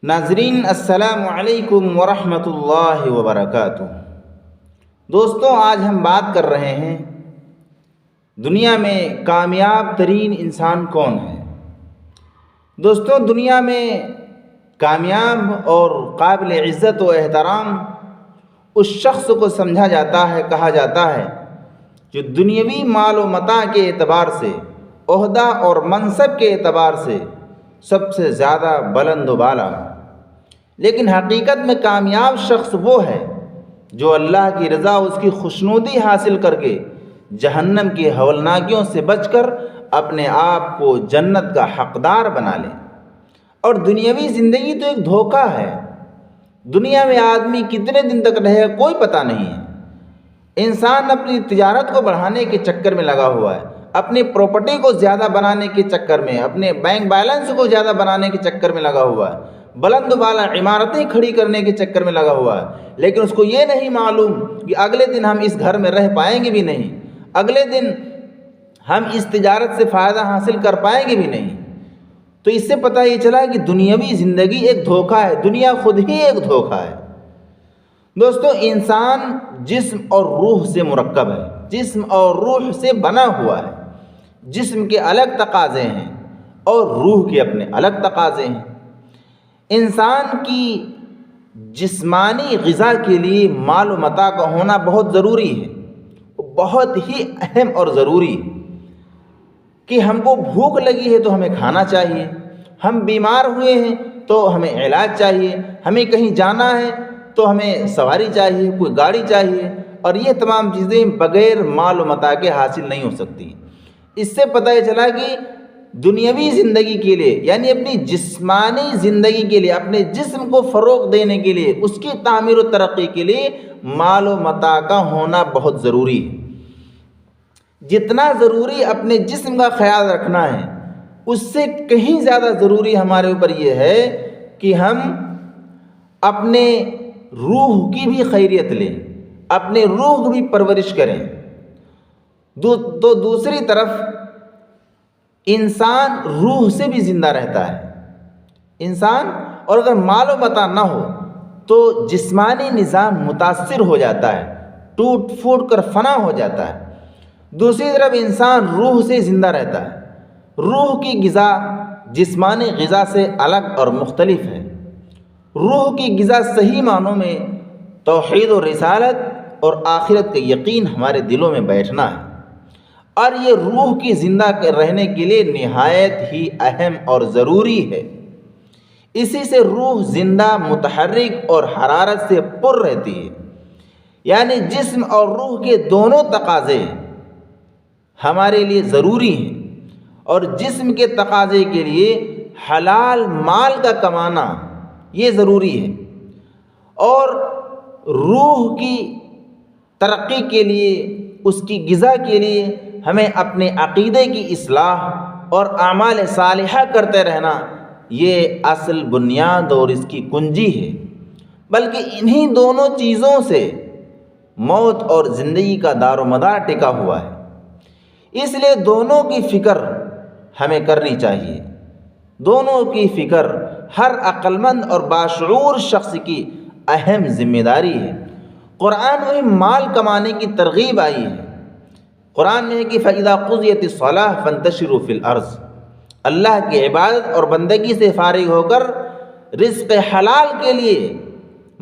ناظرین السلام علیکم ورحمۃ اللہ وبرکاتہ۔ دوستوں، آج ہم بات کر رہے ہیں دنیا میں کامیاب ترین انسان کون ہے۔ دوستوں، دنیا میں کامیاب اور قابل عزت و احترام اس شخص کو سمجھا جاتا ہے، کہا جاتا ہے جو دنیاوی مال و متاع کے اعتبار سے، عہدہ اور منصب کے اعتبار سے سب سے زیادہ بلند و بالا۔ لیکن حقیقت میں کامیاب شخص وہ ہے جو اللہ کی رضا، اس کی خوشنودی حاصل کر کے جہنم کی ہولناکیوں سے بچ کر اپنے آپ کو جنت کا حقدار بنا لے۔ اور دنیاوی زندگی تو ایک دھوکہ ہے۔ دنیا میں آدمی کتنے دن تک رہے گا کوئی پتہ نہیں ہے۔ انسان اپنی تجارت کو بڑھانے کے چکر میں لگا ہوا ہے، اپنی پراپرٹی کو زیادہ بنانے کے چکر میں، اپنے بینک بیلنس کو زیادہ بنانے کے چکر میں لگا ہوا ہے، بلند و بالا عمارتیں کھڑی کرنے کے چکر میں لگا ہوا ہے۔ لیکن اس کو یہ نہیں معلوم کہ اگلے دن ہم اس گھر میں رہ پائیں گے بھی نہیں، اگلے دن ہم اس تجارت سے فائدہ حاصل کر پائیں گے بھی نہیں۔ تو اس سے پتہ یہ چلا کہ دنیاوی زندگی ایک دھوکہ ہے، دنیا خود ہی ایک دھوکہ ہے۔ دوستو، انسان جسم اور روح سے مرکب ہے، جسم اور روح سے بنا ہوا ہے۔ جسم کے الگ تقاضے ہیں اور روح کے اپنے الگ تقاضے ہیں۔ انسان کی جسمانی غذا کے لیے مال و متاع کا ہونا بہت ضروری ہے، بہت ہی اہم اور ضروری ہے کہ ہم کو بھوک لگی ہے تو ہمیں کھانا چاہیے، ہم بیمار ہوئے ہیں تو ہمیں علاج چاہیے، ہمیں کہیں جانا ہے تو ہمیں سواری چاہیے، کوئی گاڑی چاہیے، اور یہ تمام چیزیں بغیر مال و متاع کے حاصل نہیں ہو سکتی۔ اس سے پتہ یہ چلا کہ دنیاوی زندگی کے لیے، یعنی اپنی جسمانی زندگی کے لیے، اپنے جسم کو فروغ دینے کے لیے، اس کی تعمیر و ترقی کے لیے مال و متاع کا ہونا بہت ضروری ہے۔ جتنا ضروری اپنے جسم کا خیال رکھنا ہے، اس سے کہیں زیادہ ضروری ہمارے اوپر یہ ہے کہ ہم اپنے روح کی بھی خیریت لیں، اپنے روح کی بھی پرورش کریں۔ تو دوسری طرف انسان روح سے بھی زندہ رہتا ہے۔ انسان، اور اگر مال و متاع نہ ہو تو جسمانی نظام متاثر ہو جاتا ہے، ٹوٹ پھوٹ کر فنا ہو جاتا ہے۔ دوسری طرف انسان روح سے زندہ رہتا ہے۔ روح کی غذا جسمانی غذا سے الگ اور مختلف ہے۔ روح کی غذا صحیح معنوں میں توحید و رسالت اور آخرت کا یقین ہمارے دلوں میں بیٹھنا ہے، اور یہ روح کی زندہ رہنے کے لیے نہایت ہی اہم اور ضروری ہے۔ اسی سے روح زندہ، متحرک اور حرارت سے پر رہتی ہے۔ یعنی جسم اور روح کے دونوں تقاضے ہمارے لیے ضروری ہیں، اور جسم کے تقاضے کے لیے حلال مال کا کمانا یہ ضروری ہے، اور روح کی ترقی کے لیے، اس کی غذا کے لیے ہمیں اپنے عقیدے کی اصلاح اور اعمال صالحہ کرتے رہنا یہ اصل بنیاد اور اس کی کنجی ہے۔ بلکہ انہی دونوں چیزوں سے موت اور زندگی کا دار و مدار ٹکا ہوا ہے۔ اس لیے دونوں کی فکر ہمیں کرنی چاہیے۔ دونوں کی فکر ہر عقل مند اور باشعور شخص کی اہم ذمہ داری ہے۔ قرآن میں مال کمانے کی ترغیب آئی ہے۔ قرآن میں ہے کہ فَإِذَا قُضِيَتِ الصَّلَاةُ فَانتَشِرُوا فِي الْأَرْضِ، اللہ کی عبادت اور بندگی سے فارغ ہو کر رزق حلال کے لیے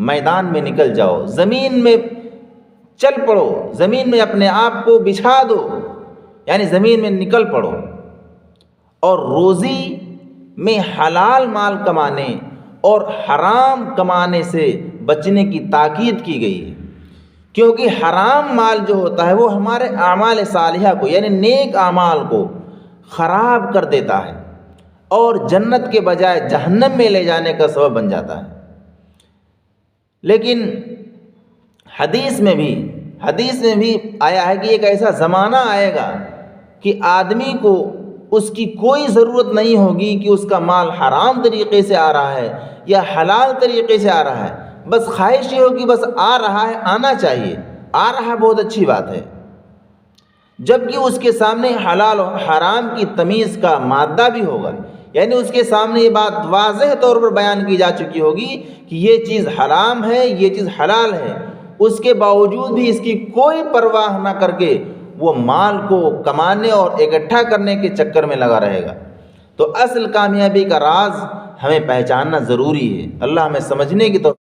میدان میں نکل جاؤ، زمین میں چل پڑو، زمین میں اپنے آپ کو بچھا دو، یعنی زمین میں نکل پڑو، اور روزی میں حلال مال کمانے اور حرام کمانے سے بچنے کی تاکید کی گئی ہے۔ کیونکہ حرام مال جو ہوتا ہے وہ ہمارے اعمال صالحہ کو، یعنی نیک اعمال کو خراب کر دیتا ہے، اور جنت کے بجائے جہنم میں لے جانے کا سبب بن جاتا ہے۔ لیکن حدیث میں بھی آیا ہے کہ ایک ایسا زمانہ آئے گا کہ آدمی کو اس کی کوئی ضرورت نہیں ہوگی کہ اس کا مال حرام طریقے سے آ رہا ہے یا حلال طریقے سے آ رہا ہے، بس خواہش یہ ہوگی بس آ رہا ہے، آنا چاہیے، آ رہا ہے بہت اچھی بات ہے، جبکہ اس کے سامنے حلال و حرام کی تمیز کا مادہ بھی ہوگا، یعنی اس کے سامنے یہ بات واضح طور پر بیان کی جا چکی ہوگی کہ یہ چیز حرام ہے، یہ چیز حلال ہے، اس کے باوجود بھی اس کی کوئی پرواہ نہ کر کے وہ مال کو کمانے اور اکٹھا کرنے کے چکر میں لگا رہے گا۔ تو اصل کامیابی کا راز ہمیں پہچاننا ضروری ہے۔ اللہ ہمیں سمجھنے کی توفیق